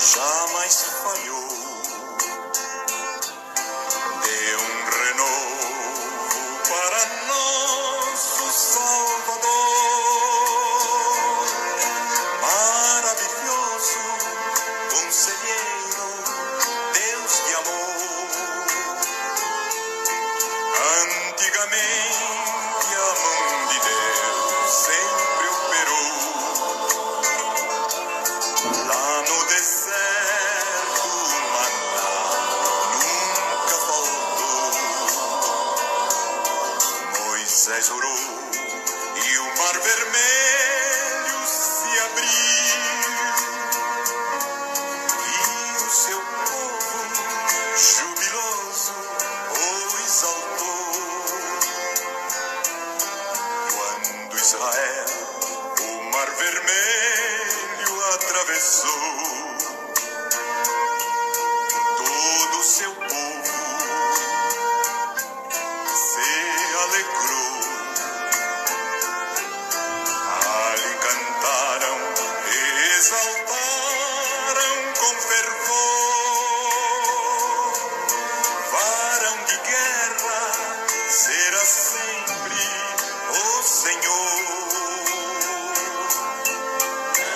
jamais falhou. Deu renovo para nosso Salvador, maravilhoso conselheiro, Deus de amor. Antigamente a mão de Deus sempre operou lá no deserto, o maná nunca faltou. Moisés orou e o mar vermelho se abriu, e o seu povo jubiloso o exaltou. Quando Israel o mar vermelho atravessou, todo o seu povo se alegrou. Ali cantaram e exaltaram com fervor. Varão de guerra será sempre o Senhor.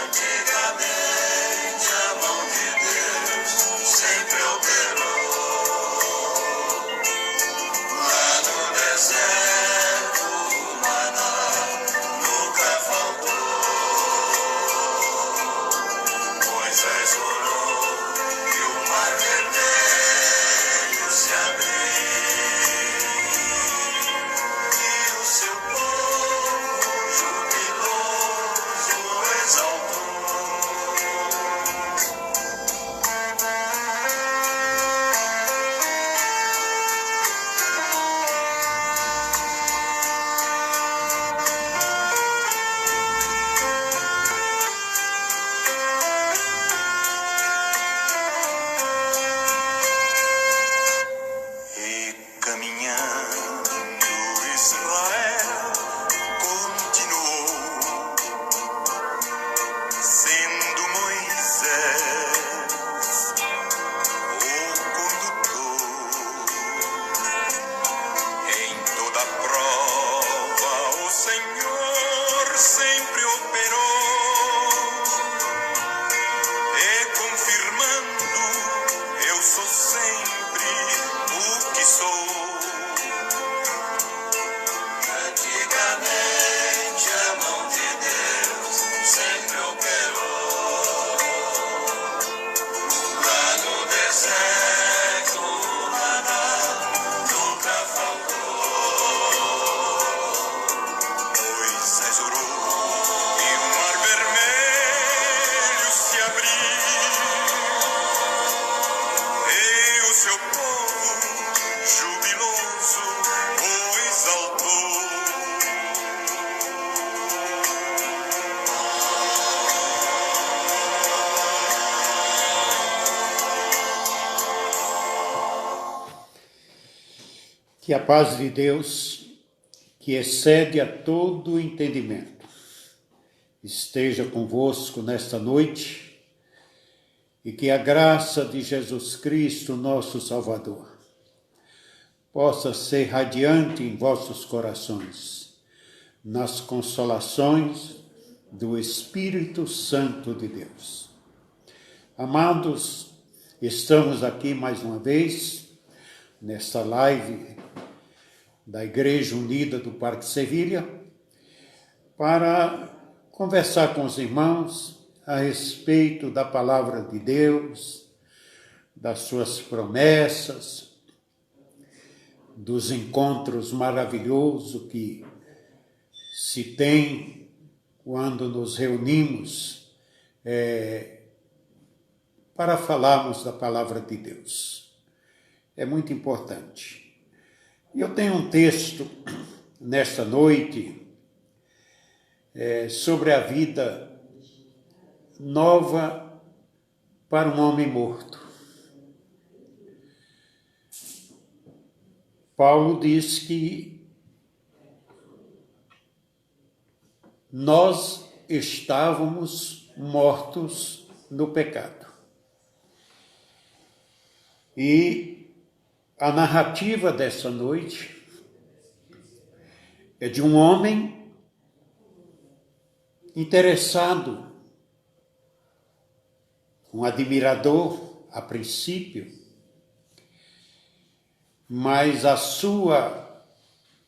Antigamente a mão de Deus sempre operou lá no deserto, o maná nunca faltou. Moisés orou e o mar vermelho se abriu, e o seu povo jubiloso exaltou. E caminhando Israel continuou, sendo Moisés o condutor. Em toda prova o Senhor sempre operou, e confirmando eu sou sempre o que sou. Antigamente a mão de Deus sempre operou lá no deserto, o maná nunca faltou. Moisés orou e o mar vermelho se abriu, e o seu povo jubiloso o exaltou. Que a paz de Deus, que excede a todo entendimento, esteja convosco nesta noite, e que a graça de Jesus Cristo, nosso Salvador, possa ser radiante em vossos corações, nas consolações do Espírito Santo de Deus. Amados, estamos aqui mais uma vez, nesta live da Igreja Unida do Parque Sevilha, para conversar com os irmãos a respeito da palavra de Deus, das suas promessas, dos encontros maravilhosos que se tem quando nos reunimos para falarmos da palavra de Deus. É muito importante. E eu tenho um texto nesta noite sobre a vida nova para um homem morto. Paulo diz que nós estávamos mortos no pecado. E a narrativa dessa noite é de um homem interessado, um admirador a princípio, mas a sua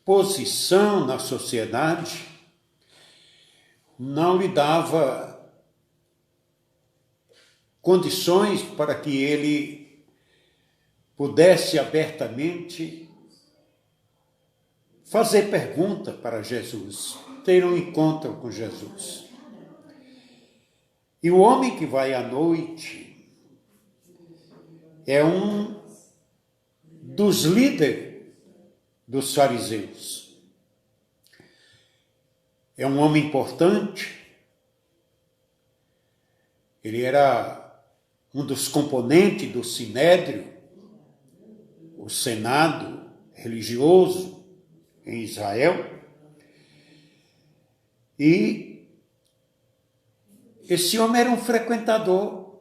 posição na sociedade não lhe dava condições para que ele pudesse abertamente fazer pergunta para Jesus, ter um encontro com Jesus. E o homem que vai à noite é um dos líderes dos fariseus. É um homem importante. Ele era um dos componentes do Sinédrio, o Senado religioso em Israel. E esse homem era um frequentador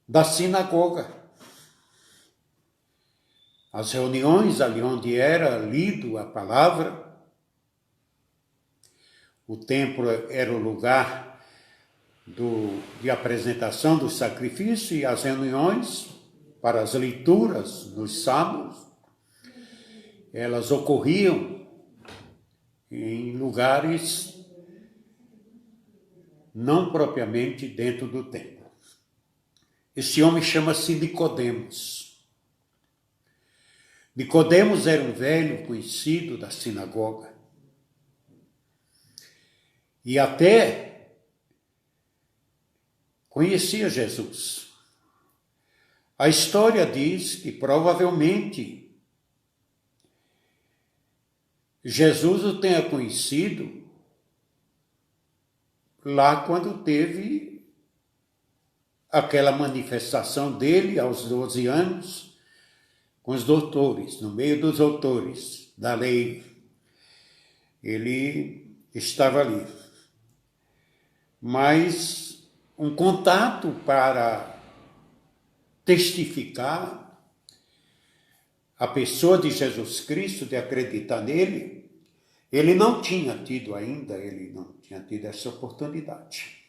da sinagoga. As reuniões ali onde era lido a palavra, o templo era o lugar de apresentação do sacrifício, e as reuniões para as leituras nos sábados, elas ocorriam em lugares não propriamente dentro do templo. Esse homem chama-se Nicodemos. Nicodemos era um velho conhecido da sinagoga. E até conhecia Jesus. A história diz que provavelmente Jesus o tenha conhecido lá quando teve aquela manifestação dele aos 12 anos com os doutores, no meio dos doutores da lei. Ele estava ali. Mas um contato para testificar a pessoa de Jesus Cristo, de acreditar nele, ele não tinha tido ainda, ele não tinha tido essa oportunidade.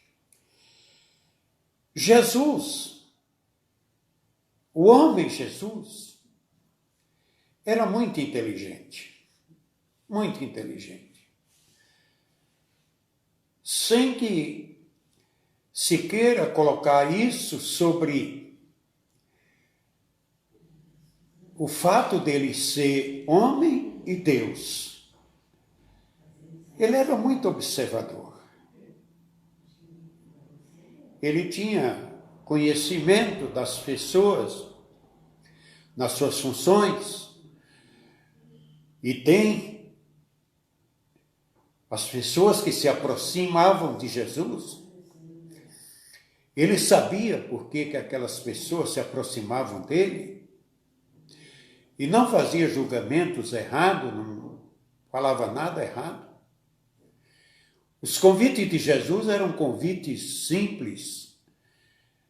Jesus, o homem Jesus, era muito inteligente, muito inteligente. Sem que se queira colocar isso sobre o fato dele ser homem e Deus. Ele era muito observador. Ele tinha conhecimento das pessoas, nas suas funções, e tem as pessoas que se aproximavam de Jesus. Ele sabia por que aquelas pessoas se aproximavam dele e não fazia julgamentos errados, não falava nada errado. Os convites de Jesus eram convites simples,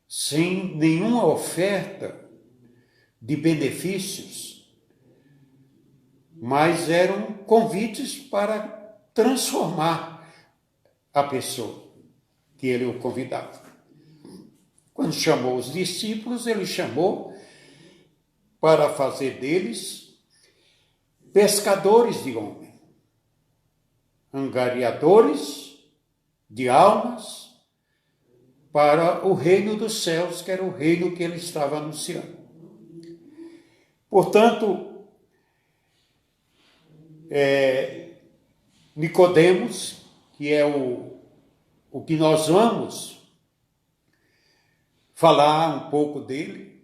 sem nenhuma oferta de benefícios, mas eram convites para transformar a pessoa que ele o convidava. Quando chamou os discípulos, ele chamou para fazer deles pescadores de homens, angariadores de almas para o reino dos céus, que era o reino que ele estava anunciando. Portanto, Nicodemos, que é o que nós vamos falar um pouco dele,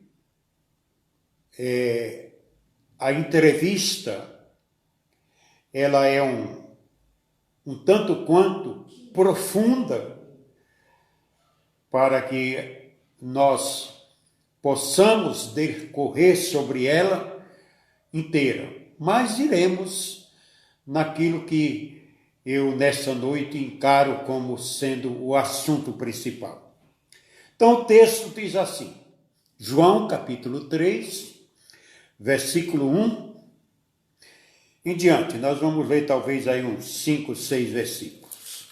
a entrevista, ela é um tanto quanto profunda para que nós possamos decorrer sobre ela inteira. Mas iremos naquilo que eu nessa noite encaro como sendo o assunto principal. Então o texto diz assim: João capítulo 3, versículo 1 em diante. Nós vamos ler talvez aí uns 5, 6 versículos.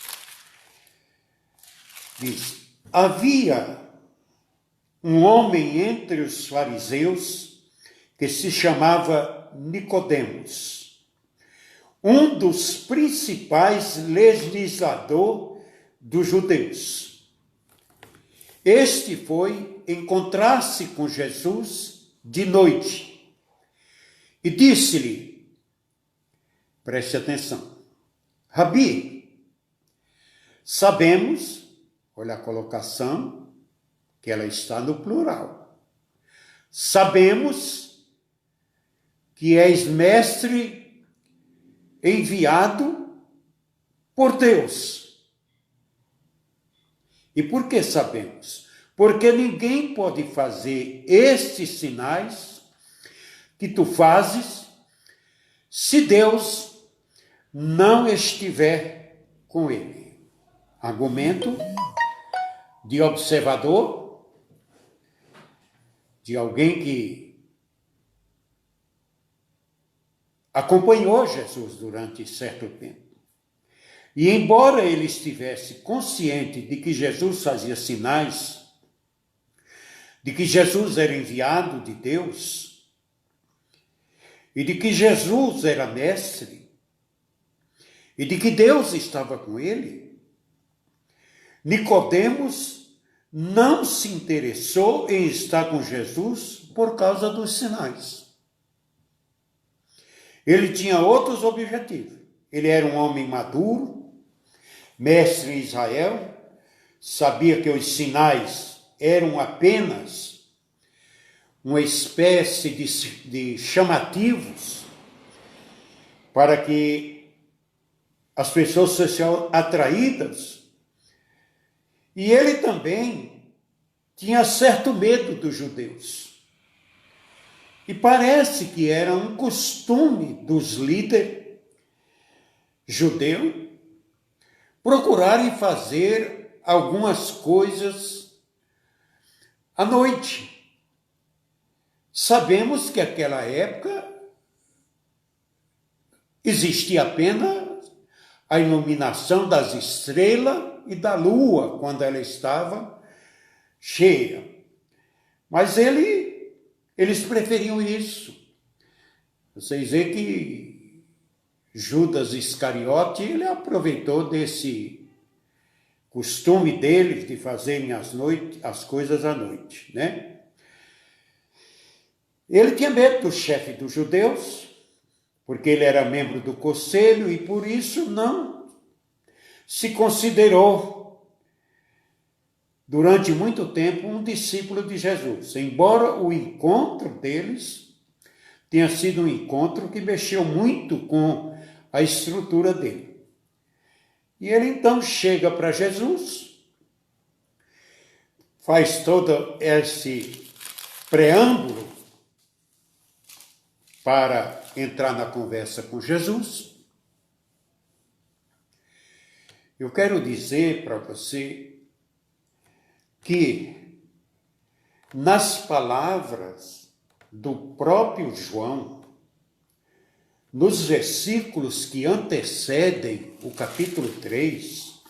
Diz: havia um homem entre os fariseus que se chamava Nicodemos, um dos principais legisladores dos judeus. Este foi encontrar-se com Jesus de noite e disse-lhe, preste atenção, Rabi, sabemos, olha a colocação, que ela está no plural, sabemos que és mestre enviado por Deus. E por que sabemos? Porque ninguém pode fazer estes sinais que tu fazes se Deus não estiver com ele. Argumento de observador, de alguém que acompanhou Jesus durante certo tempo. E embora ele estivesse consciente de que Jesus fazia sinais, de que Jesus era enviado de Deus, e de que Jesus era mestre, e de que Deus estava com ele, Nicodemos não se interessou em estar com Jesus por causa dos sinais. Ele tinha outros objetivos. Ele era um homem maduro, mestre em Israel, sabia que os sinais eram apenas uma espécie de chamativos para que as pessoas sejam atraídas. E ele também tinha certo medo dos judeus. E parece que era um costume dos líderes judeus procurarem fazer algumas coisas à noite. Sabemos que naquela época existia apenas a iluminação das estrelas e da lua, quando ela estava cheia. Mas eles preferiam isso. Vocês veem que Judas Iscariote, ele aproveitou desse costume deles de fazerem as coisas à noite, né? Ele tinha medo do chefe dos judeus, porque ele era membro do conselho e por isso não se considerou durante muito tempo um discípulo de Jesus, embora o encontro deles tenha sido um encontro que mexeu muito com a estrutura dele. E ele então chega para Jesus, faz todo esse preâmbulo para entrar na conversa com Jesus. Eu quero dizer para você que nas palavras do próprio João, nos versículos que antecedem o capítulo 3,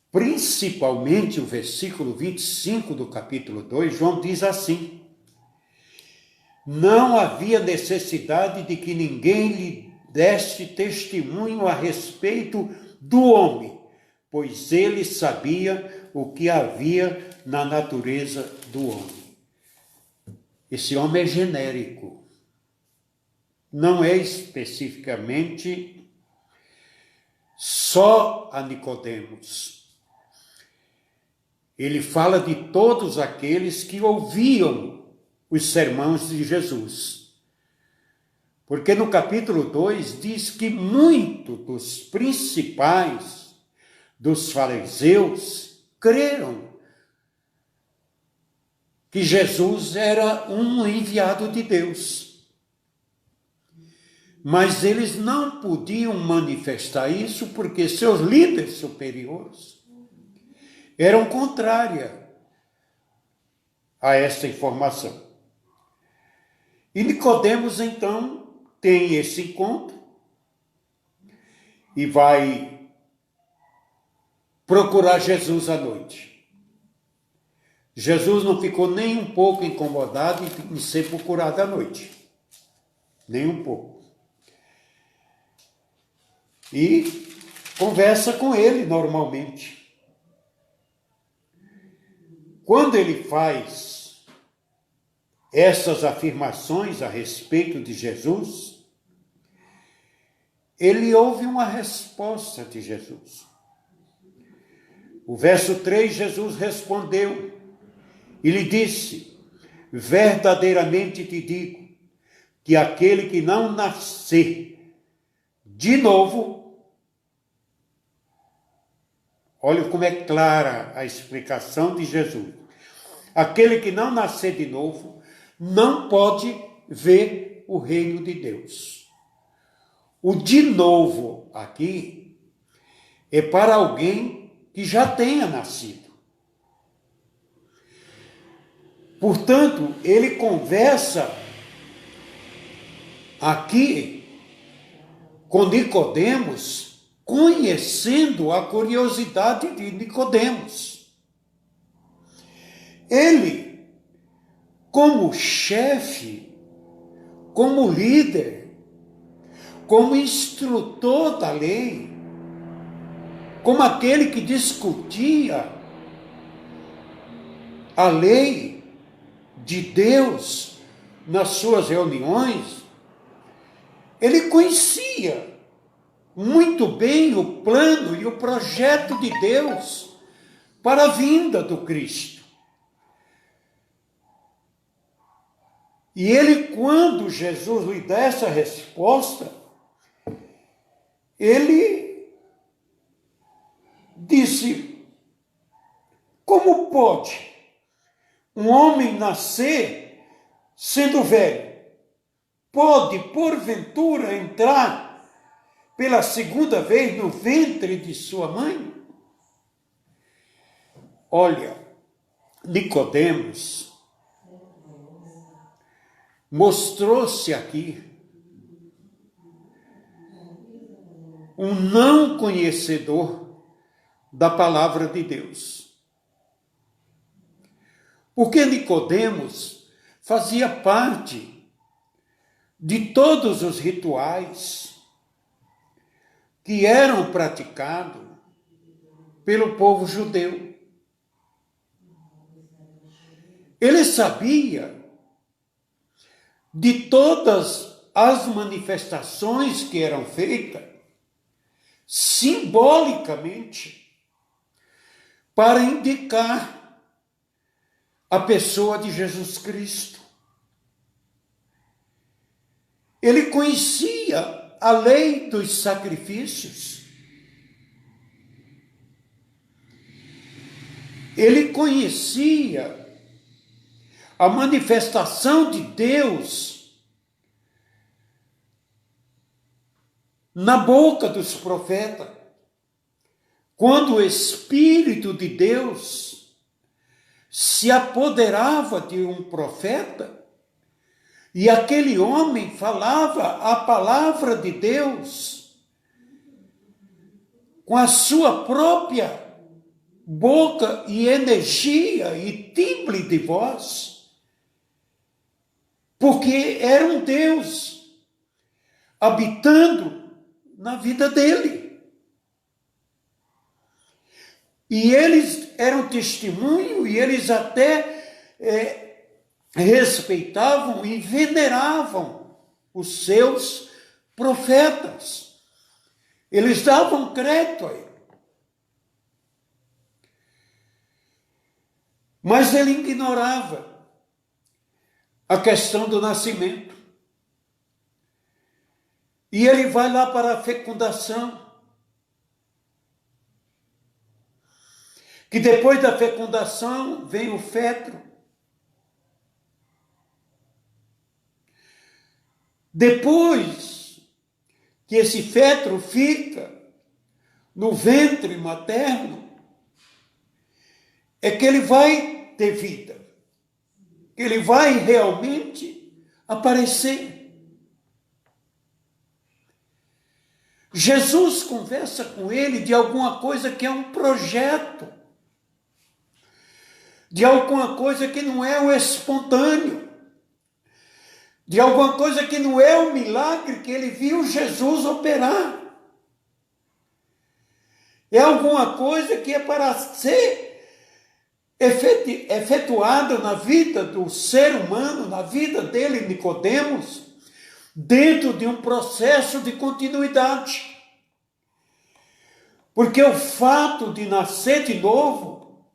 principalmente o versículo 25 do capítulo 2, João diz assim: não havia necessidade de que ninguém lhe desse testemunho a respeito do homem, pois ele sabia o que havia na natureza do homem. Esse homem é genérico, não é especificamente só a Nicodemos. Ele fala de todos aqueles que ouviam os sermões de Jesus. Porque no capítulo 2 diz que muitos dos principais dos fariseus creram que Jesus era um enviado de Deus. Mas eles não podiam manifestar isso porque seus líderes superiores eram contrários a esta informação. E Nicodemos, então, tem esse encontro e vai procurar Jesus à noite. Jesus não ficou nem um pouco incomodado em ser procurado à noite. Nem um pouco. E conversa com ele normalmente. Quando ele faz essas afirmações a respeito de Jesus, ele ouve uma resposta de Jesus. O verso 3, Jesus respondeu e lhe disse: verdadeiramente te digo que aquele que não nascer de novo, olha como é clara a explicação de Jesus. Aquele que não nascer de novo não pode ver o reino de Deus. O de novo aqui é para alguém que já tenha nascido. Portanto, ele conversa aqui com Nicodemos, conhecendo a curiosidade de Nicodemos. Ele, como chefe, como líder, como instrutor da lei, como aquele que discutia a lei de Deus nas suas reuniões, ele conhecia muito bem o plano e o projeto de Deus para a vinda do Cristo. E ele, quando Jesus lhe dá essa resposta, ele disse: como pode um homem nascer sendo velho? Pode, porventura, entrar pela segunda vez no ventre de sua mãe? Olha, Nicodemos mostrou-se aqui um não conhecedor da palavra de Deus. Porque Nicodemos fazia parte de todos os rituais que eram praticados pelo povo judeu. Ele sabia de todas as manifestações que eram feitas simbolicamente para indicar a pessoa de Jesus Cristo. Ele conhecia a lei dos sacrifícios. Ele conhecia a manifestação de Deus na boca dos profetas, quando o Espírito de Deus se apoderava de um profeta e aquele homem falava a palavra de Deus com a sua própria boca e energia e timbre de voz, porque era um Deus habitando na vida dele. E eles eram testemunho e eles até respeitavam e veneravam os seus profetas. Eles davam crédito a ele. Mas ele ignorava a questão do nascimento. E ele vai lá para a fecundação. Que depois da fecundação vem o feto. Depois que esse feto fica no ventre materno, é que ele vai ter vida. que ele vai realmente aparecer. Jesus conversa com ele de alguma coisa que é um projeto, de alguma coisa que não é o espontâneo, de alguma coisa que não é o milagre que ele viu Jesus operar. É alguma coisa que é para ser efetuada na vida do ser humano, na vida dele, Nicodemos, dentro de um processo de continuidade. Porque o fato de nascer de novo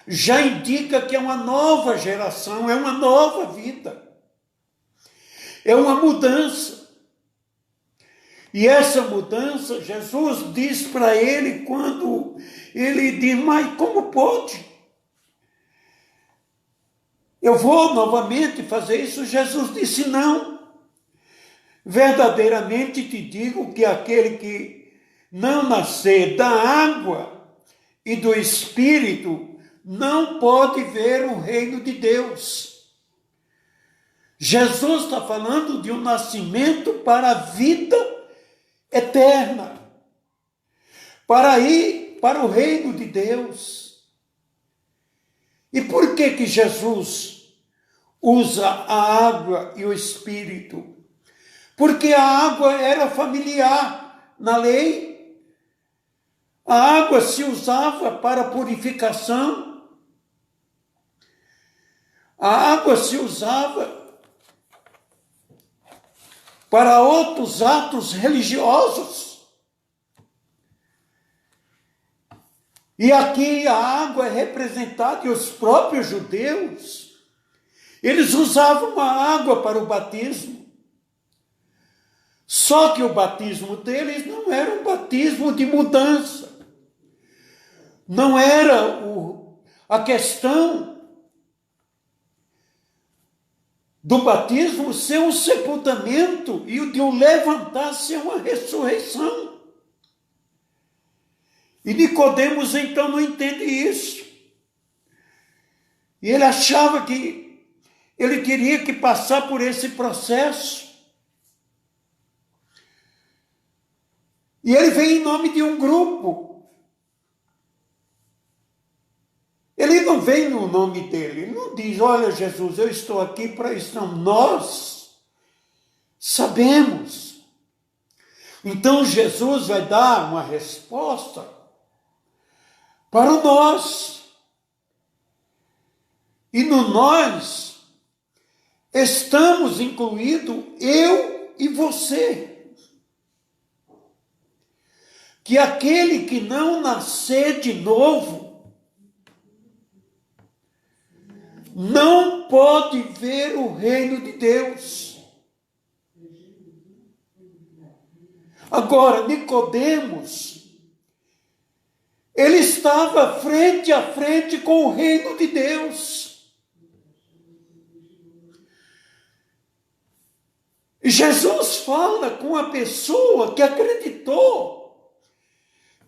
já indica que é uma nova geração, é uma nova vida. É uma mudança. E essa mudança, Jesus diz para ele, quando ele diz, mas como pode? Eu vou novamente fazer isso. Jesus disse, não. Verdadeiramente te digo que aquele que não nascer da água e do Espírito não pode ver o reino de Deus. Jesus está falando de um nascimento para a vida eterna, para ir para o reino de Deus. E por que Jesus usa a água e o Espírito? Porque a água era familiar na lei. A água se usava para purificação. A água se usava para outros atos religiosos. E aqui a água é representada, e os próprios judeus, eles usavam a água para o batismo. Só que o batismo deles não era um batismo de mudança. Não era a questão do batismo ser um sepultamento e o de um levantar ser uma ressurreição. E Nicodemos então não entende isso. E ele achava que ele teria que passar por esse processo. E ele vem em nome de um grupo. Ele não vem no nome dele, ele não diz, olha Jesus, eu estou aqui para isso. Não, nós sabemos. Então Jesus vai dar uma resposta para o nós. E no nós estamos incluídos eu e você. Que aquele que não nascer de novo não pode ver o reino de Deus. Agora, Nicodemos, ele estava frente a frente com o reino de Deus. Jesus fala com a pessoa que acreditou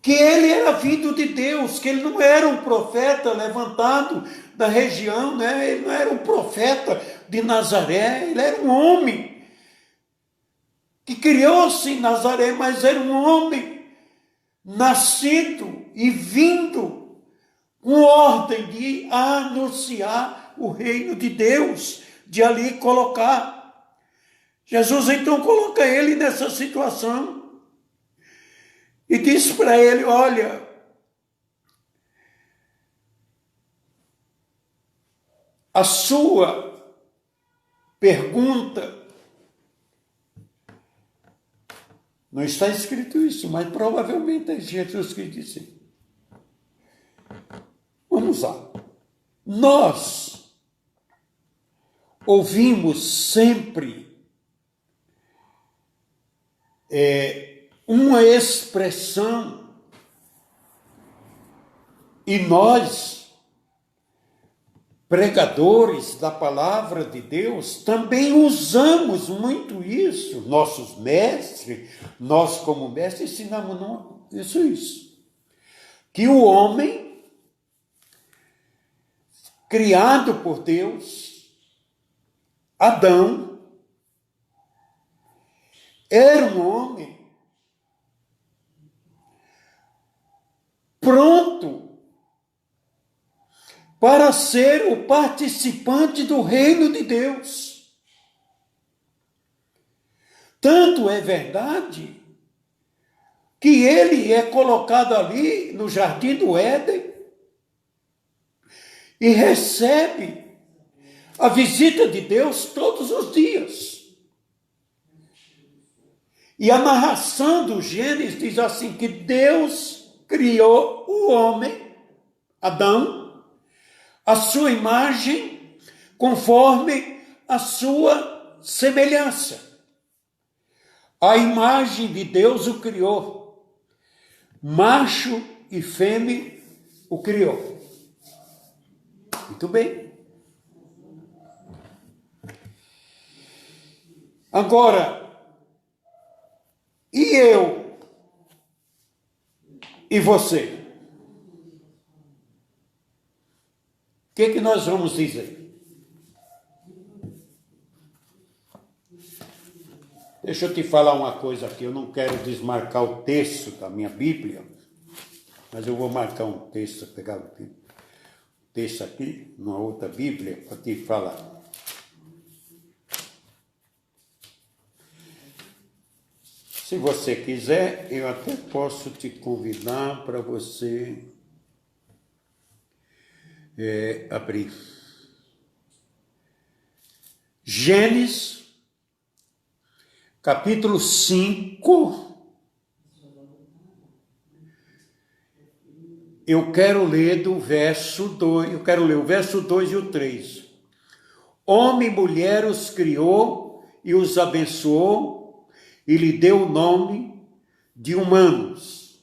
que ele era vindo de Deus, que ele não era um profeta levantado da região, né? Ele não era um profeta de Nazaré, ele era um homem que criou-se em Nazaré, mas era um homem nascido e vindo com ordem de anunciar o reino de Deus, de ali colocar. Jesus então coloca ele nessa situação. E disse para ele, olha, a sua pergunta, não está escrito isso, mas provavelmente é Jesus que disse. Vamos lá. Nós ouvimos sempre uma expressão, e nós, pregadores da palavra de Deus, também usamos muito isso. Nossos mestres, nós como mestres ensinamos isso. Que o homem, criado por Deus, Adão era um homem pronto para ser o participante do reino de Deus. Tanto é verdade que ele é colocado ali no jardim do Éden e recebe a visita de Deus todos os dias. E a narração do Gênesis diz assim, que Deus criou o homem, Adão, a sua imagem, conforme a sua semelhança. A imagem de Deus o criou, macho e fêmea o criou. Muito bem. Agora, e eu? E você? O que nós vamos dizer? Deixa eu te falar uma coisa aqui, eu não quero desmarcar o texto da minha Bíblia, mas eu vou marcar um texto, pegar o texto aqui, numa outra Bíblia, para te falar. Se você quiser, eu até posso te convidar para você abrir. Gênesis, capítulo 5. Eu quero ler do verso 2, eu quero ler o verso 2 e o 3. Homem e mulher os criou e os abençoou, e lhe deu o nome de humanos.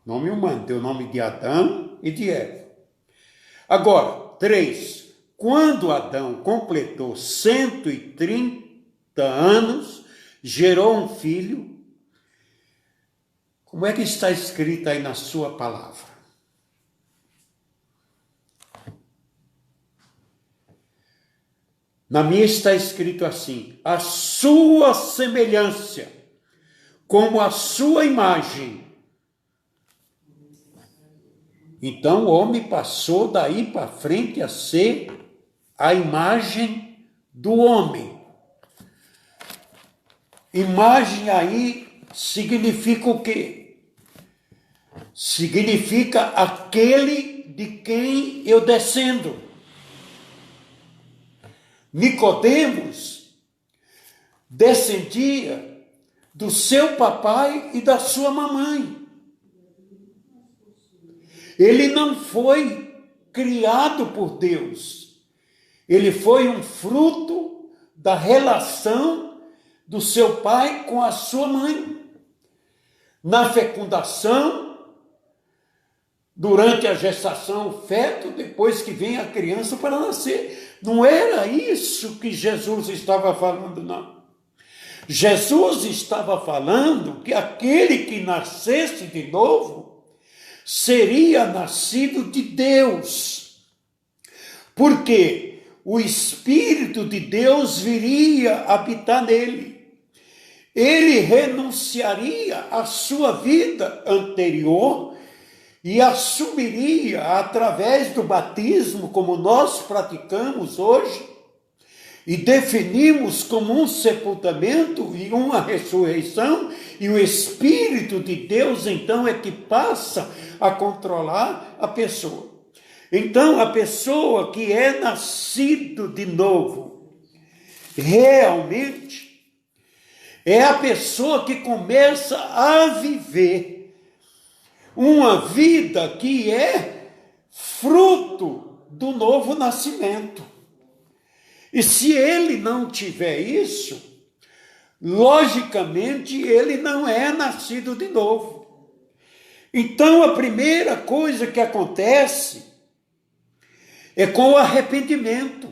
Nome humano, deu o nome de Adão e de Eva. Agora, 3. Quando Adão completou 130 anos, gerou um filho. Como é que está escrito aí na sua palavra? Na minha está escrito assim, a sua semelhança, como a sua imagem. Então o homem passou daí para frente a ser a imagem do homem. Imagem aí significa o quê? Significa aquele de quem eu descendo. Nicodemos descendia do seu papai e da sua mamãe. Ele não foi criado por Deus. Ele foi um fruto da relação do seu pai com a sua mãe. Na fecundação, durante a gestação, o feto, depois que vem a criança para nascer. Não era isso que Jesus estava falando, não. Jesus estava falando que aquele que nascesse de novo seria nascido de Deus. Porque o Espírito de Deus viria habitar nele. Ele renunciaria à sua vida anterior e assumiria, através do batismo, como nós praticamos hoje, e definimos como um sepultamento e uma ressurreição, e o Espírito de Deus, então, é que passa a controlar a pessoa. Então, a pessoa que é nascido de novo, realmente, é a pessoa que começa a viver uma vida que é fruto do novo nascimento. E se ele não tiver isso, logicamente ele não é nascido de novo. Então a primeira coisa que acontece é com o arrependimento.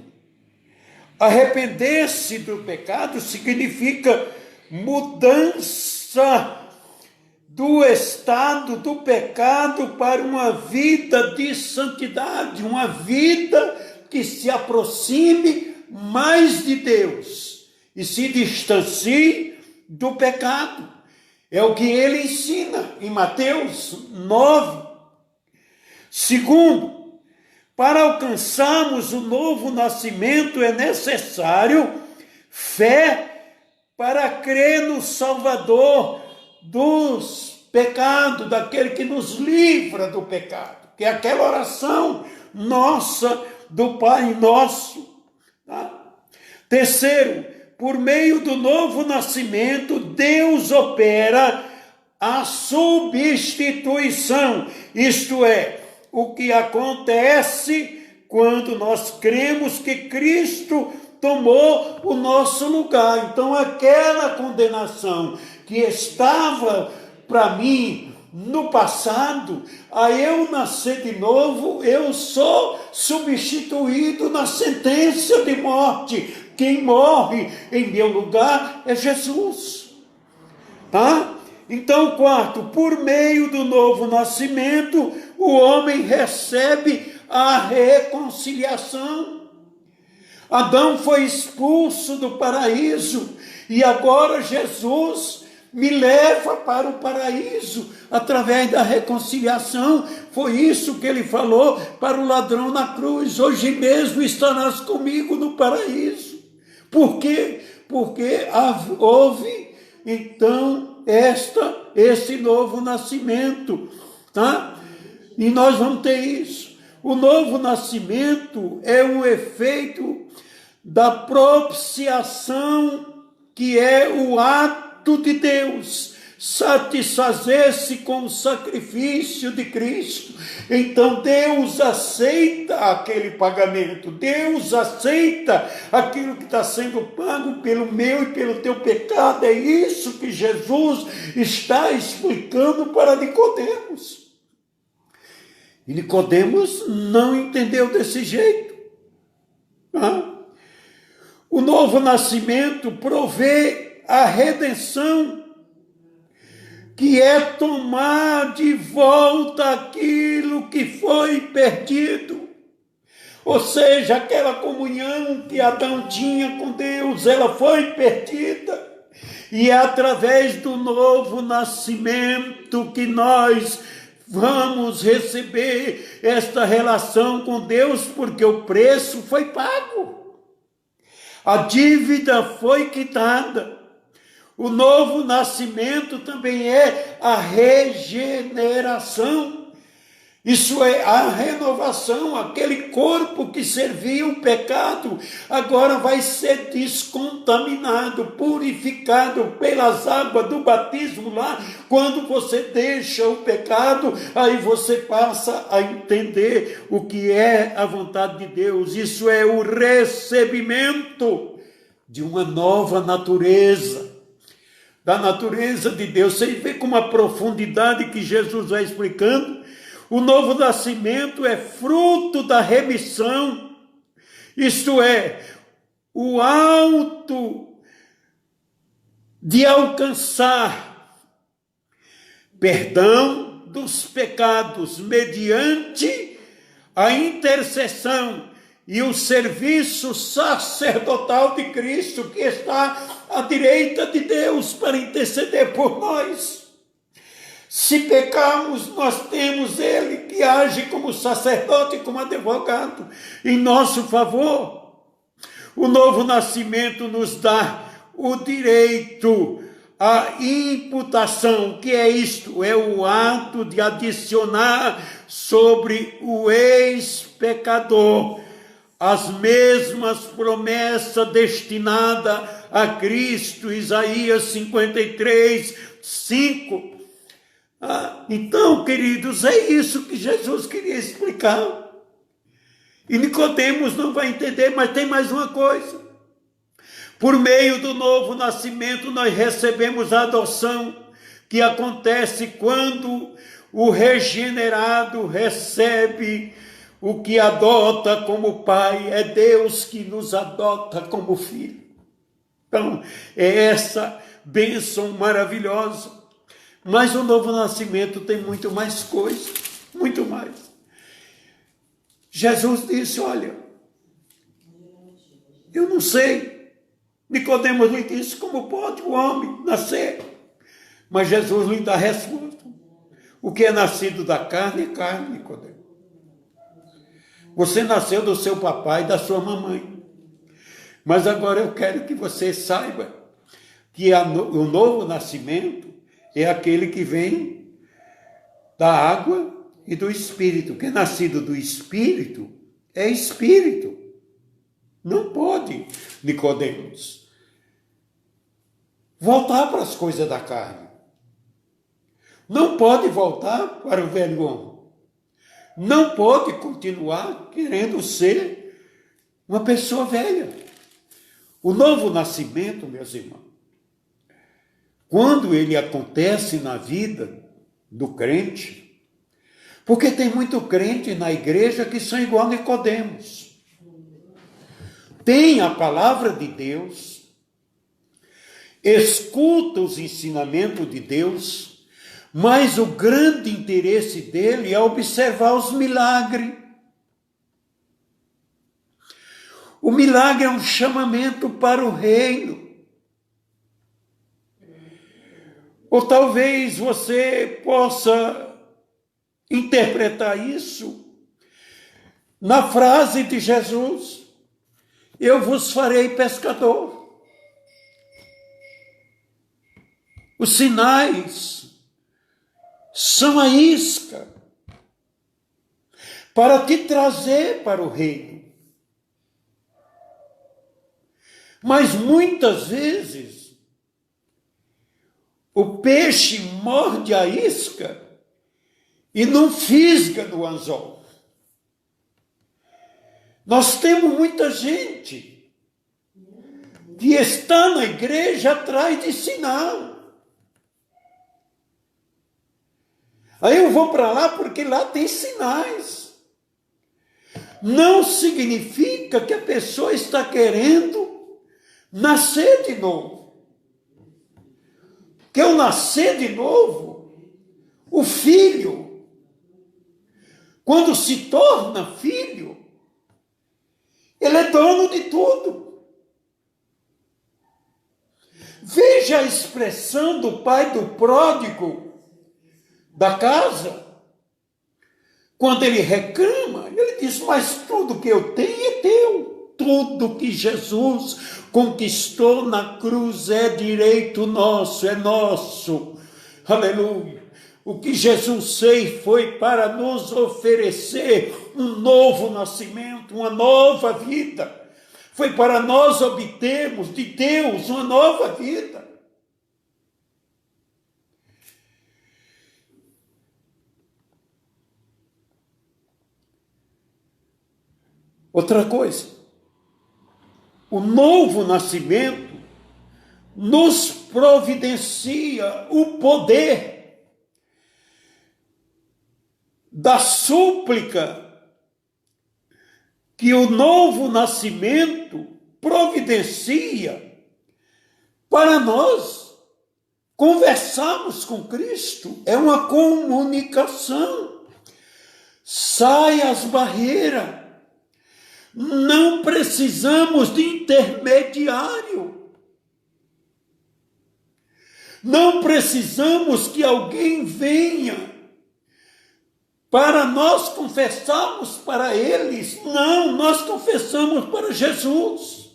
Arrepender-se do pecado significa mudança do estado do pecado para uma vida de santidade, uma vida que se aproxime mais de Deus e se distancie do pecado. É o que ele ensina em Mateus 9. Segundo, para alcançarmos o novo nascimento é necessário fé para crer no Salvador dos pecados, daquele que nos livra do pecado, que é aquela oração nossa do Pai Nosso. Tá? Terceiro, por meio do novo nascimento, Deus opera a substituição, isto é, o que acontece quando nós cremos que Cristo tomou o nosso lugar. Então, aquela condenação que estava para mim no passado, a eu nascer de novo, eu sou substituído na sentença de morte. Quem morre em meu lugar é Jesus. Tá? Então, quarto, por meio do novo nascimento, o homem recebe a reconciliação. Adão foi expulso do paraíso e agora Jesus me leva para o paraíso através da reconciliação. Foi isso que ele falou para o ladrão na cruz: hoje mesmo estarás comigo no paraíso. Por quê? Porque houve então esse novo nascimento, tá? E nós vamos ter isso. O novo nascimento é um efeito da propiciação, que é o ato de Deus satisfazer-se com o sacrifício de Cristo. Então Deus aceita aquele pagamento, Deus aceita aquilo que está sendo pago pelo meu e pelo teu pecado. É isso que Jesus está explicando para Nicodemos. E Nicodemos não entendeu desse jeito. O novo nascimento provê a redenção, que é tomar de volta aquilo que foi perdido. Ou seja, aquela comunhão que Adão tinha com Deus, ela foi perdida. E é através do novo nascimento que nós vamos receber esta relação com Deus, porque o preço foi pago. A dívida foi quitada. O novo nascimento também é a regeneração. Isso é a renovação. Aquele corpo que servia o pecado agora vai ser descontaminado, purificado pelas águas do batismo lá. Quando você deixa o pecado, aí você passa a entender o que é a vontade de Deus. Isso é o recebimento de uma nova natureza, da natureza de Deus. Você vê com uma profundidade que Jesus vai explicando. O novo nascimento é fruto da remissão, isto é, o alto de alcançar perdão dos pecados mediante a intercessão e o serviço sacerdotal de Cristo, que está à direita de Deus para interceder por nós. Se pecarmos, nós temos Ele que age como sacerdote, como advogado, em nosso favor. O novo nascimento nos dá o direito à imputação. O que é isto? É o ato de adicionar sobre o ex-pecador as mesmas promessas destinadas a Cristo. Isaías 53, 5. Então, queridos, é isso que Jesus queria explicar. E Nicodemos não vai entender, mas tem mais uma coisa. Por meio do novo nascimento, nós recebemos a adoção, que acontece quando o regenerado recebe o que adota como pai. É Deus que nos adota como filho. Então, é essa bênção maravilhosa. Mas o novo nascimento tem muito mais coisa, muito mais. Jesus disse, olha, Eu não sei. Nicodemos lhe disse, como pode o homem nascer? Mas Jesus lhe dá a resposta. O que é nascido da carne é carne, Nicodemos. Você nasceu do seu papai e da sua mamãe. Mas agora eu quero que você saiba que o novo nascimento é aquele que vem da água e do Espírito. Que é nascido do Espírito é Espírito. Não pode, Nicodemos, voltar para as coisas da carne. Não pode voltar para o velho homem. Não pode continuar querendo ser uma pessoa velha. O novo nascimento, meus irmãos, quando ele acontece na vida do crente, porque tem muito crente na igreja que são igual a Nicodemos. Tem a palavra de Deus, escuta os ensinamentos de Deus, mas o grande interesse dele é observar os milagres. O milagre é um chamamento para o reino. Ou talvez você possa interpretar isso na frase de Jesus: eu vos farei pescador. Os sinais são a isca para te trazer para o reino. Mas muitas vezes o peixe morde a isca e não fisga no anzol. Nós temos muita gente que está na igreja atrás de sinal. Aí eu vou para lá porque lá tem sinais. Não significa que a pessoa está querendo nascer de novo. Que ao nascer de novo, o filho, quando se torna filho, ele é dono de tudo. Veja a expressão do pai do pródigo da casa, quando ele reclama, ele diz, mas tudo que eu tenho é teu. Tudo que Jesus conquistou na cruz é direito nosso, é nosso. Aleluia. O que Jesus fez foi para nos oferecer um novo nascimento, uma nova vida. Foi para nós obtermos de Deus uma nova vida. Outra coisa, o novo nascimento nos providencia o poder da súplica que o novo nascimento providencia para nós conversarmos com Cristo. É uma comunicação. Sai as barreiras. Não precisamos de intermediário. Não precisamos que alguém venha para nós confessarmos para eles. Não, nós confessamos para Jesus.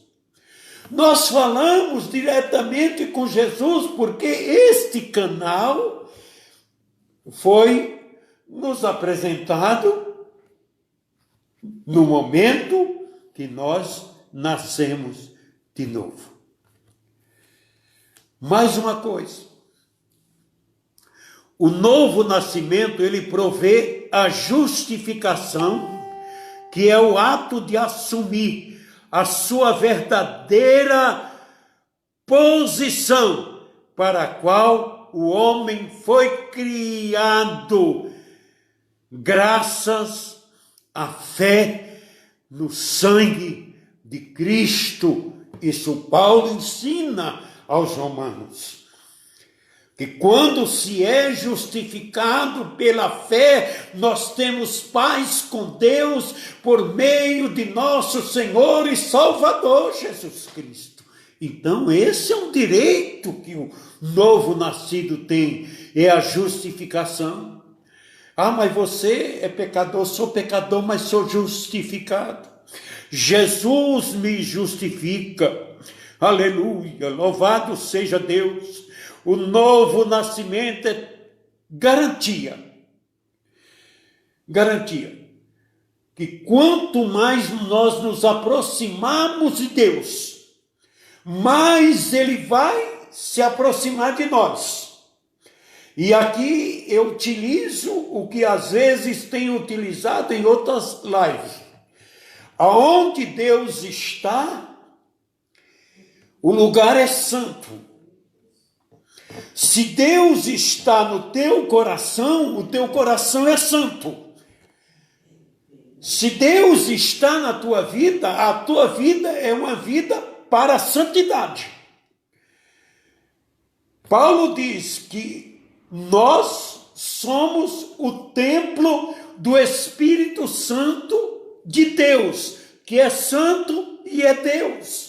Nós falamos diretamente com Jesus, porque este canal foi nos apresentado no momento que nós nascemos de novo. Mais uma coisa. O novo nascimento, ele provê a justificação, que é o ato de assumir a sua verdadeira posição para a qual o homem foi criado, graças à fé no sangue de Cristo. Isso Paulo ensina aos romanos. que quando se é justificado pela fé, nós temos paz com Deus por meio de nosso Senhor e Salvador Jesus Cristo. Então esse é um direito que o novo nascido tem, é a justificação. Ah, mas você é pecador, sou pecador, mas sou justificado. Jesus me justifica. Aleluia, louvado seja Deus. O novo nascimento é garantia. Garantia. Que quanto mais nós nos aproximarmos de Deus, mais Ele vai se aproximar de nós. E aqui eu utilizo o que às vezes tenho utilizado em outras lives. Aonde Deus está, o lugar é santo. Se Deus está no teu coração, o teu coração é santo. Se Deus está na tua vida, a tua vida é uma vida para a santidade. Paulo diz que nós somos o templo do Espírito Santo de Deus, que é santo e é Deus.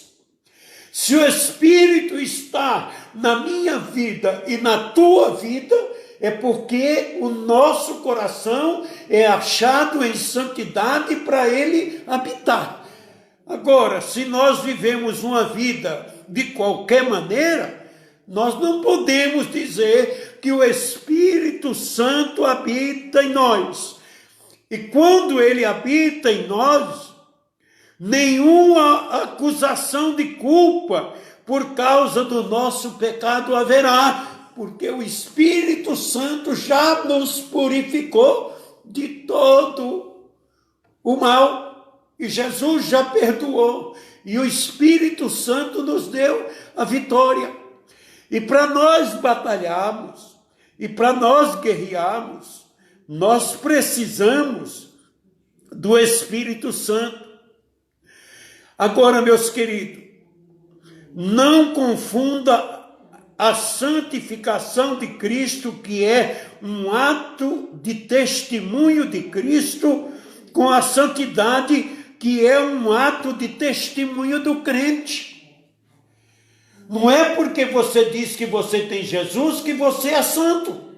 Se o Espírito está na minha vida e na tua vida, é porque o nosso coração é achado em santidade para ele habitar. Agora, se nós vivemos uma vida de qualquer maneira, nós não podemos dizer que o Espírito Santo habita em nós. E quando ele habita em nós, nenhuma acusação de culpa por causa do nosso pecado haverá, porque o Espírito Santo já nos purificou de todo o mal, e Jesus já perdoou, e o Espírito Santo nos deu a vitória. E para nós batalharmos, e para nós guerrearmos, nós precisamos do Espírito Santo. Agora, meus queridos, não confunda a santificação de Cristo, que é um ato de testemunho de Cristo, com a santidade, que é um ato de testemunho do crente. Não é porque você diz que você tem Jesus que você é santo.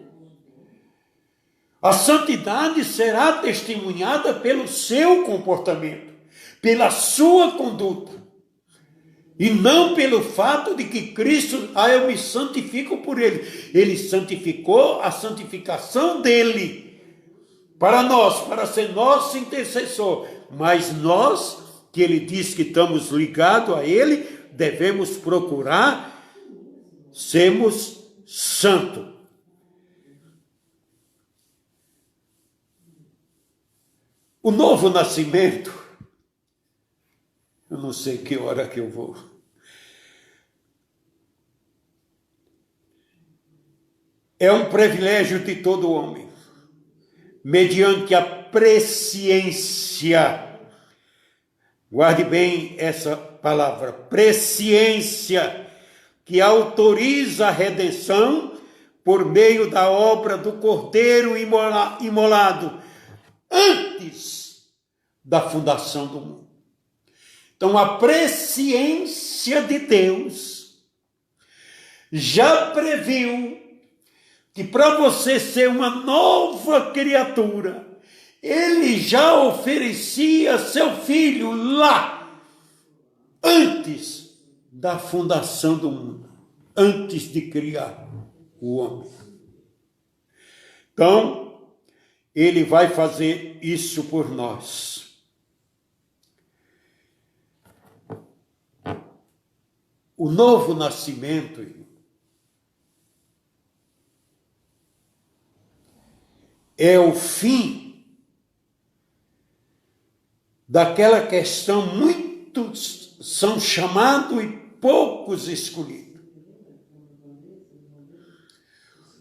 A santidade será testemunhada pelo seu comportamento, pela sua conduta, e não pelo fato de que Cristo, eu me santifico por Ele. Ele santificou a santificação dele para nós, para ser nosso intercessor. Mas nós, que Ele diz que estamos ligados a Ele, devemos procurar sermos santos. O novo nascimento, eu não sei que hora que eu vou. É um privilégio de todo homem, mediante a presciência. Guarde bem essa palavra, presciência, que autoriza a redenção por meio da obra do Cordeiro imolado antes da fundação do mundo. Então, a presciência de Deus já previu que para você ser uma nova criatura, Ele já oferecia seu filho lá, antes da fundação do mundo, antes de criar o homem. Então, Ele vai fazer isso por nós. O novo nascimento é o fim daquela questão, muitos são chamados e poucos escolhidos.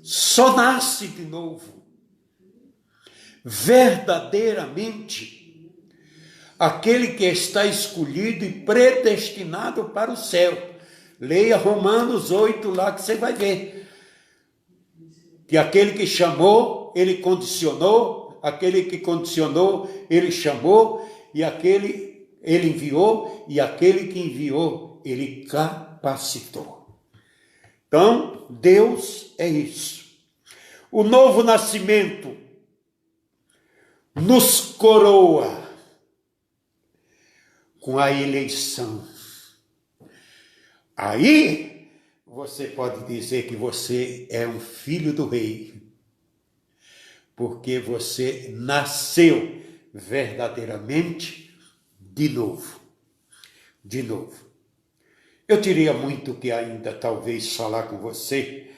Só nasce de novo, verdadeiramente, aquele que está escolhido e predestinado para o céu. Leia Romanos 8 lá que você vai ver. que aquele que chamou, ele condicionou, aquele que condicionou, ele chamou, e aquele ele enviou, e aquele que enviou, ele capacitou. Então, Deus é isso. O novo nascimento nos coroa com a eleição. Aí você pode dizer que você é um filho do rei, porque você nasceu verdadeiramente de novo. De novo. Eu teria muito que ainda talvez falar com você.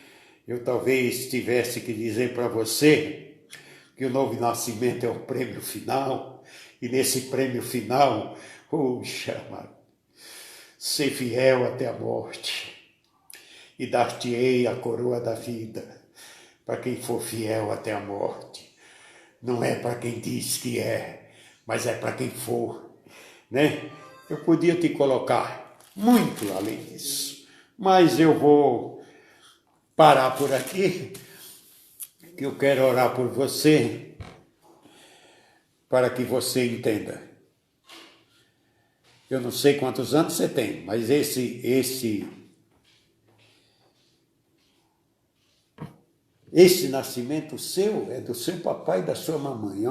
Eu talvez tivesse que dizer para você que o novo nascimento é o prêmio final. E nesse prêmio final, puxa, ser fiel até a morte. E dar-te-ei a coroa da vida para quem for fiel até a morte. Não é para quem diz que é, mas é para quem for, né? Eu podia te colocar muito além disso, mas eu vou parar por aqui, que eu quero orar por você, para que você entenda. Eu não sei quantos anos você tem, mas esse nascimento seu é do seu papai e da sua mamãe, é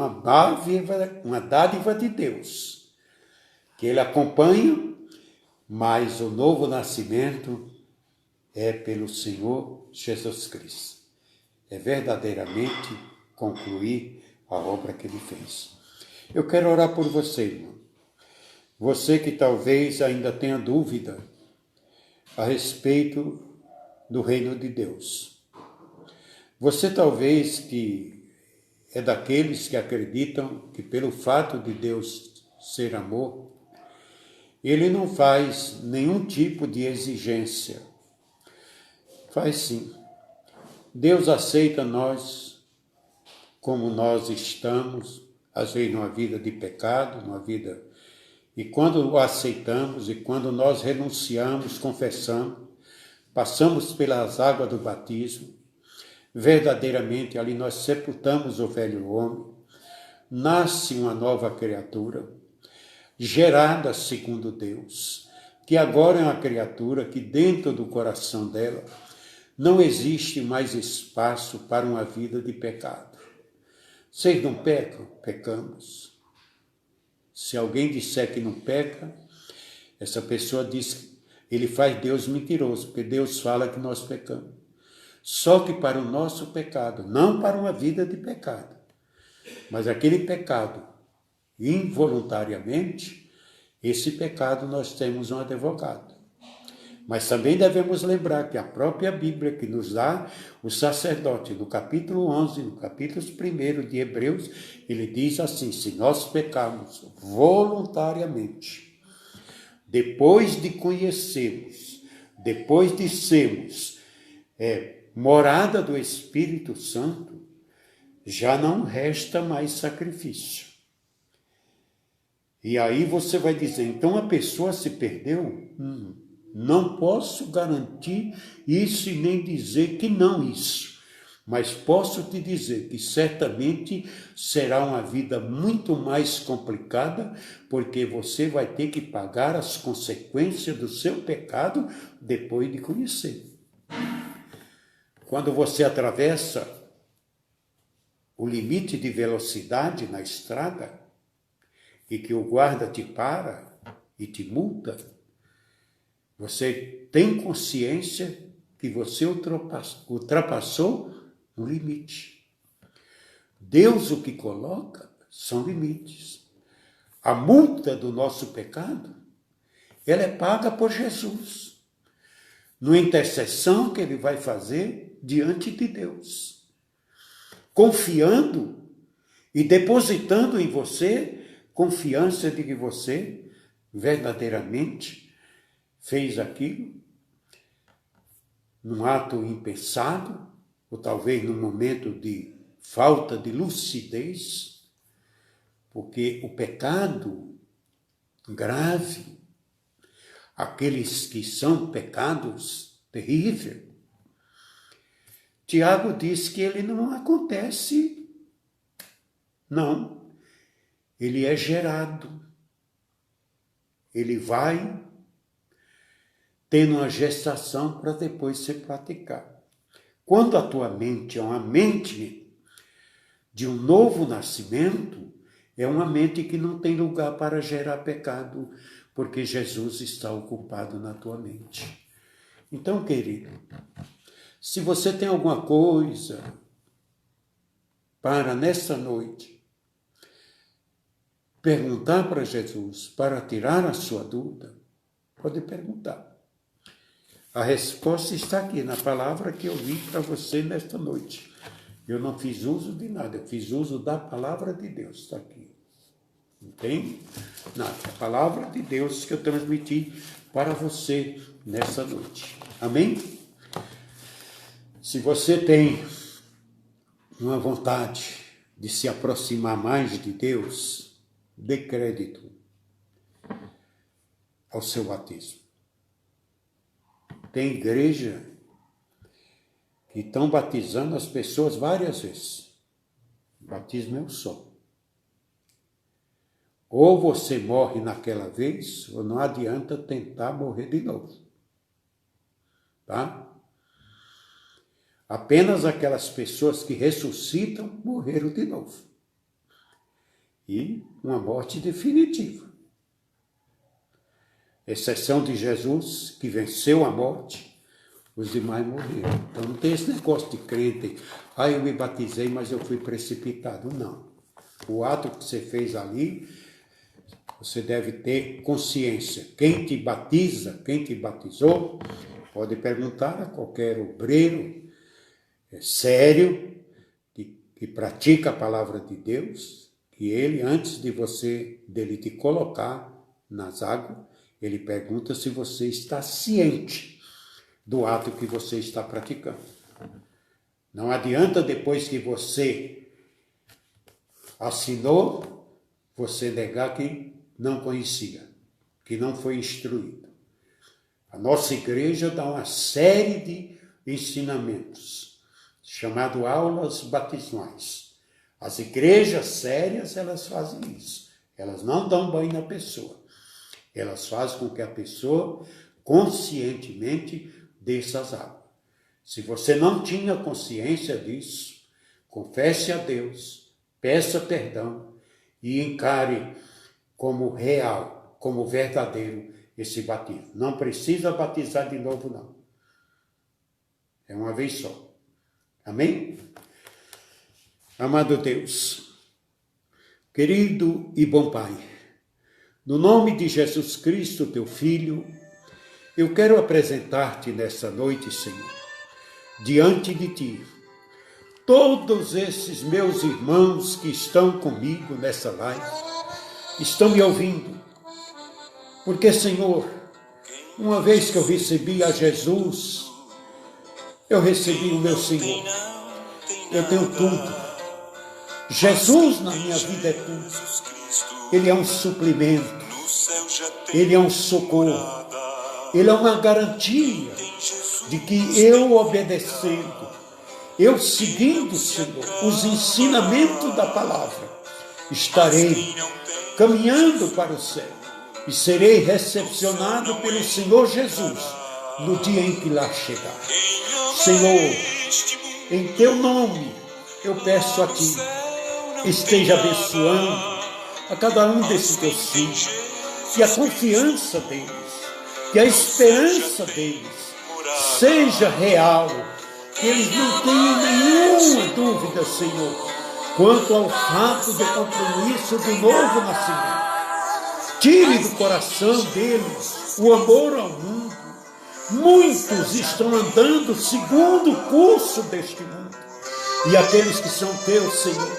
uma dádiva de Deus, que ele acompanha, mas o novo nascimento é pelo Senhor Jesus Cristo. É verdadeiramente concluir a obra que ele fez. Eu quero orar por você, irmão. Você que talvez ainda tenha dúvida a respeito do reino de Deus. Você talvez que é daqueles que acreditam que pelo fato de Deus ser amor, ele não faz nenhum tipo de exigência. Faz sim. Deus aceita nós como nós estamos, às vezes numa vida de pecado, numa vida... E quando o aceitamos e quando nós renunciamos, confessamos, passamos pelas águas do batismo, verdadeiramente ali nós sepultamos o velho homem, nasce uma nova criatura, gerada segundo Deus, que agora é uma criatura que dentro do coração dela não existe mais espaço para uma vida de pecado. Vocês não pecam? Pecamos. Se alguém disser que não peca, essa pessoa diz que ele faz Deus mentiroso, porque Deus fala que nós pecamos. Só que para o nosso pecado, não para uma vida de pecado, mas aquele pecado involuntariamente, esse pecado nós temos um advogado. Mas também devemos lembrar que a própria Bíblia que nos dá o sacerdote, no capítulo 11, no capítulo 1 de Hebreus, ele diz assim: se nós pecarmos voluntariamente, depois de conhecermos, depois de sermos morada do Espírito Santo, já não resta mais sacrifício. E aí você vai dizer, então a pessoa se perdeu? Não posso garantir isso e nem dizer que não isso. Mas posso te dizer que certamente será uma vida muito mais complicada, porque você vai ter que pagar as consequências do seu pecado depois de conhecer. Quando você atravessa o limite de velocidade na estrada e que o guarda te para e te multa, você tem consciência que você ultrapassou um limite. Deus o que coloca são limites. A multa do nosso pecado, ela é paga por Jesus, numa intercessão que ele vai fazer diante de Deus, confiando e depositando em você confiança de que você verdadeiramente fez aquilo num ato impensado, ou talvez num momento de falta de lucidez, porque o pecado grave, aqueles que são pecados terríveis, Tiago diz que ele não acontece, não. Ele é gerado. Ele vai tendo uma gestação para depois ser praticado. Quando a tua mente é uma mente de um novo nascimento, é uma mente que não tem lugar para gerar pecado, porque Jesus está ocupado na tua mente. Então, querido, se você tem alguma coisa para, nesta noite, perguntar para Jesus, para tirar a sua dúvida, pode perguntar. A resposta está aqui, na palavra que eu li para você nesta noite. Eu não fiz uso de nada, eu fiz uso da palavra de Deus, está aqui. Não tem nada, a palavra de Deus que eu transmiti para você nessa noite. Amém? Se você tem uma vontade de se aproximar mais de Deus, dê crédito ao seu batismo. Tem igreja que estão batizando as pessoas várias vezes. O batismo é um só. Ou você morre naquela vez, ou não adianta tentar morrer de novo. Tá? Apenas aquelas pessoas que ressuscitam morreram de novo. E uma morte definitiva. Exceção de Jesus, que venceu a morte, os demais morreram. Então não tem esse negócio de crente, eu me batizei, mas eu fui precipitado. Não. O ato que você fez ali, você deve ter consciência. Quem te batiza, quem te batizou, pode perguntar a qualquer obreiro sério, que pratica a palavra de Deus, que ele, antes dele te colocar nas águas, ele pergunta se você está ciente do ato que você está praticando. Não adianta depois que você assinou, você negar que não conhecia, que não foi instruído. A nossa igreja dá uma série de ensinamentos, chamado aulas batismais. As igrejas sérias, elas fazem isso. Elas não dão banho na pessoa. Elas fazem com que a pessoa conscientemente desça as águas. Se você não tinha consciência disso, confesse a Deus, peça perdão e encare como real, como verdadeiro esse batismo. Não precisa batizar de novo, não. É uma vez só. Amém? Amado Deus, querido e bom Pai, no nome de Jesus Cristo, teu Filho, eu quero apresentar-te nessa noite, Senhor, diante de ti, todos esses meus irmãos que estão comigo nessa live, estão me ouvindo, porque, Senhor, uma vez que eu recebi a Jesus, eu recebi o meu Senhor, eu tenho tudo. Jesus na minha vida é tudo. Ele é um suplemento, Ele é um socorro, Ele é uma garantia de que eu obedecendo, eu seguindo, Senhor, os ensinamentos da palavra, estarei caminhando para o céu e serei recepcionado pelo Senhor Jesus no dia em que lá chegar. Senhor, em teu nome eu peço a ti, esteja abençoando a cada um desses teus filhos, que a confiança deles, que a esperança deles seja real, que eles não tenham nenhuma dúvida, Senhor, quanto ao fato do compromisso do novo nascimento. Tire do coração deles o amor ao mundo. Muitos estão andando segundo o curso deste mundo, e aqueles que são teus, Senhor,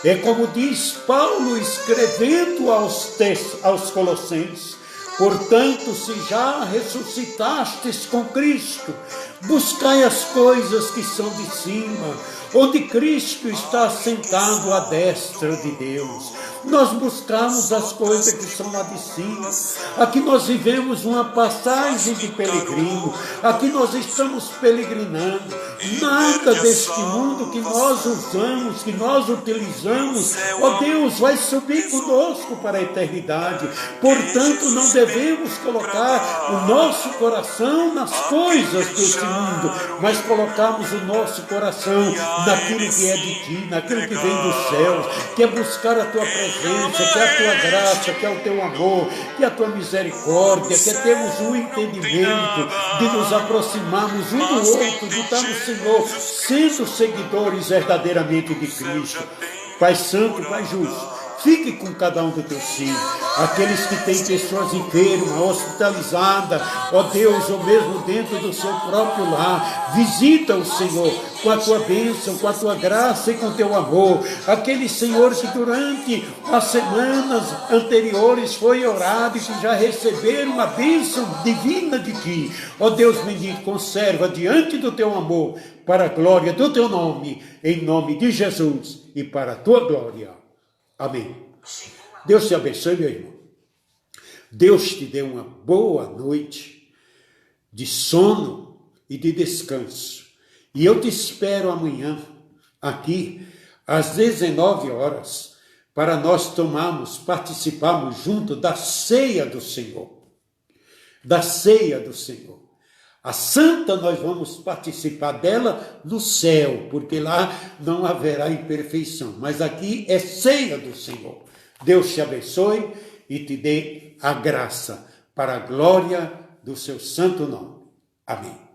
é como diz Paulo escrevendo aos Colossenses: portanto, se já ressuscitastes com Cristo, buscai as coisas que são de cima, onde Cristo está sentado à destra de Deus. Nós buscamos as coisas que são lá de cima. Aqui nós vivemos uma passagem de peregrino. Aqui nós estamos peregrinando. Nada deste mundo que nós usamos, que nós utilizamos, ó Deus, vai subir conosco para a eternidade. Portanto, não devemos colocar o nosso coração nas coisas deste mundo, mas colocarmos o nosso coração naquilo que é de ti, naquilo que vem dos céus, que é buscar a tua presença, que é a tua graça, que é o teu amor, que é a tua misericórdia, que é termos um entendimento de nos aproximarmos um do outro, de estarmos, Senhor, sendo seguidores verdadeiramente de Cristo. Pai Santo, Pai Justo, fique com cada um dos teus filhos, aqueles que têm pessoas enfermas, hospitalizadas, ó Deus, ou mesmo dentro do seu próprio lar, visita o Senhor com a tua bênção, com a tua graça e com o teu amor. Aquele Senhor que durante as semanas anteriores foi orado e que já receberam uma bênção divina de ti, ó Deus bendito, conserva diante do teu amor, para a glória do teu nome, em nome de Jesus e para a tua glória. Amém. Deus te abençoe, meu irmão. Deus te dê uma boa noite de sono e de descanso. E eu te espero amanhã aqui às 19 horas para nós participarmos junto da ceia do Senhor. Da ceia do Senhor. A santa nós vamos participar dela no céu, porque lá não haverá imperfeição. Mas aqui é ceia do Senhor. Deus te abençoe e te dê a graça para a glória do seu santo nome. Amém.